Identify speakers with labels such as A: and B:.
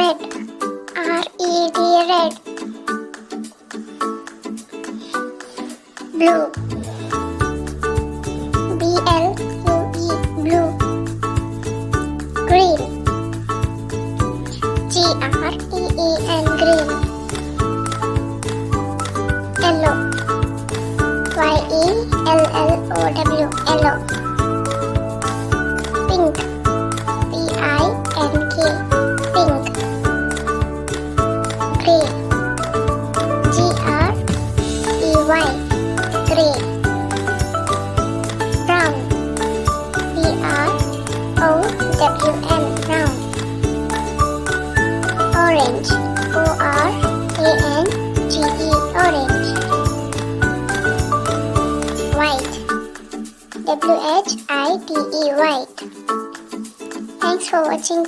A: red. R-E-D, red. Blue. B-L-U-E, blue. Green. G-R-E-E-N, green. Yellow. Y-E-L-L-O-W, yellow. Pink. P-I-N-K, pink. Grey. G-R-E-Y, grey. Brown. B-R-O-W-N, brown. Orange. O-R-A-N-G-E, orange. White. W-H-I-T-E, white. Thanks for watching.